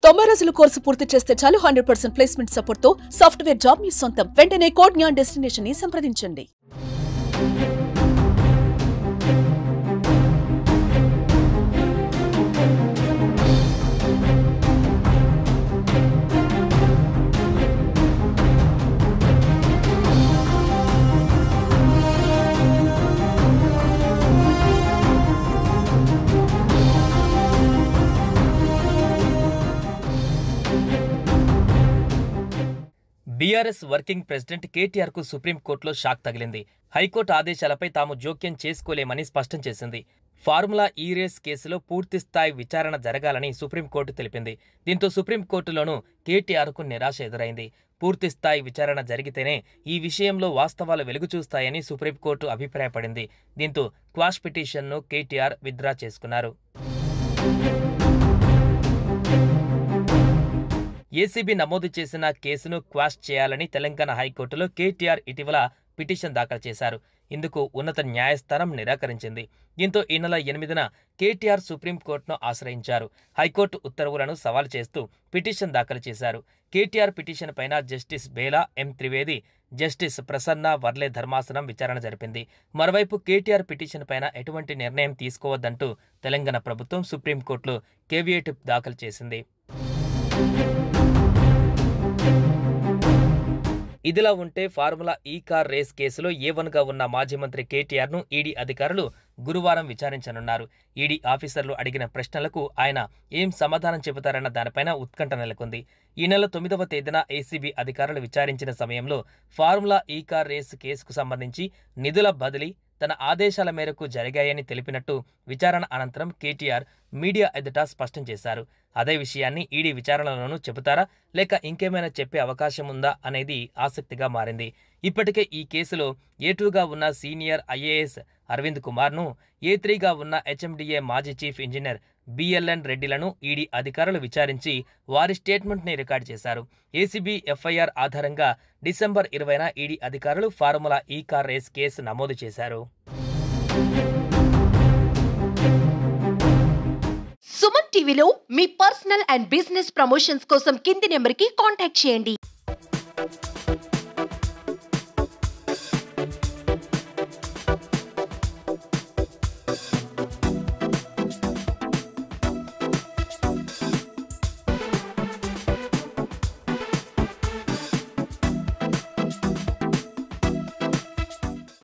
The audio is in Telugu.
90 రోజుల కోర్సు పూర్తి చేస్తే చాలు 100% ప్లేస్మెంట్ సపోర్ట్ తో సాఫ్ట్వేర్ జాబ్ మీ సొంతం. వెంటనే కోడ్ జ్ఞాన్ డెస్టినేషన్ ని సంప్రదించండి. బీఆర్ఎస్ వర్కింగ్ ప్రెసిడెంట్ కేటీఆర్కు సుప్రీంకోర్టులో షాక్ తగిలింది. హైకోర్టు ఆదేశాలపై తాము జోక్యం చేసుకోలేమని స్పష్టం చేసింది. ఫార్ములా ఈ రేస్ కేసులో పూర్తిస్థాయి విచారణ జరగాలని సుప్రీంకోర్టు తెలిపింది. దీంతో సుప్రీంకోర్టులోనూ కేటీఆర్కు నిరాశ ఎదురైంది. పూర్తిస్థాయి విచారణ జరిగితేనే ఈ విషయంలో వాస్తవాలు వెలుగుచూస్తాయని సుప్రీంకోర్టు అభిప్రాయపడింది. దీంతో క్వాష్ పిటిషన్ను కేటీఆర్ విత్డ్రా చేసుకున్నారు. ఏసీబీ నమోదు చేసిన కేసును క్వాష్ చేయాలని తెలంగాణ హైకోర్టులో కేటీఆర్ ఇటీవల పిటిషన్ దాఖలు చేశారు. ఇందుకు ఉన్నత న్యాయస్థానం నిరాకరించింది. దీంతో ఈ నెల 8న కేటీఆర్ సుప్రీంకోర్టును ఆశ్రయించారు. హైకోర్టు ఉత్తర్వులను సవాల్ చేస్తూ పిటిషన్ దాఖలు చేశారు. కేటీఆర్ పిటిషన్ పైన జస్టిస్ బేలా, ఎం త్రివేది, జస్టిస్ ప్రసన్న వర్లే ధర్మాసనం విచారణ జరిపింది. మరోవైపు కేటీఆర్ పిటిషన్ పైన ఎటువంటి నిర్ణయం తీసుకోవద్దంటూ తెలంగాణ ప్రభుత్వం సుప్రీంకోర్టులో కేవియేట్ దాఖలు చేసింది. ఇదిలా ఉంటే ఫార్ములా ఈ కార్ రేస్ కేసులో A1గా ఉన్న మాజీ మంత్రి కేటీఆర్ను ఈడీ అధికారులు గురువారం విచారించనున్నారు. ఈడీ ఆఫీసర్లు అడిగిన ప్రశ్నలకు ఆయన ఏం సమాధానం చెబుతారన్న దానిపైన ఉత్కంఠ నెలకొంది. ఈ నెల 9వ తేదీన ఏసీబీ అధికారులు విచారించిన సమయంలో ఫార్ములా ఈ కార్ రేస్ కేసుకు సంబంధించి నిధుల బదిలీ తన ఆదేశాల మేరకు జరిగాయని తెలిపినట్టు విచారణ అనంతరం కేటీఆర్ మీడియా ఎదుట స్పష్టం చేశారు. అదే విషయాన్ని ఈడీ విచారణలోనూ చెబుతారా లేక ఇంకేమైనా చెప్పే అవకాశం ఉందా అనేది ఆసక్తిగా మారింది. ఇప్పటికే ఈ కేసులో A2గా ఉన్న సీనియర్ ఐఏఎస్ అరవింద్ కుమార్ను, A3గా ఉన్న హెచ్ఎండిఏ మాజీ చీఫ్ ఇంజనీర్ బిఎల్ఎన్ రెడ్డిలను ఈడీ అధికారులు విచారించి వారి స్టేట్మెంట్ని రికార్డు చేశారు. ఏసీబీ ఎఫ్ఐఆర్ ఆధారంగా డిసెంబర్ 20న ఈడీ అధికారులు ఫార్ములా ఈ కార్ రేస్ కేసు నమోదు చేశారు. సుమన్ టీవీలో మీ పర్సనల్ అండ్ బిజినెస్ ప్రమోషన్స్ కోసం కింది నెంబర్కి కాంటాక్ట్ చేయండి.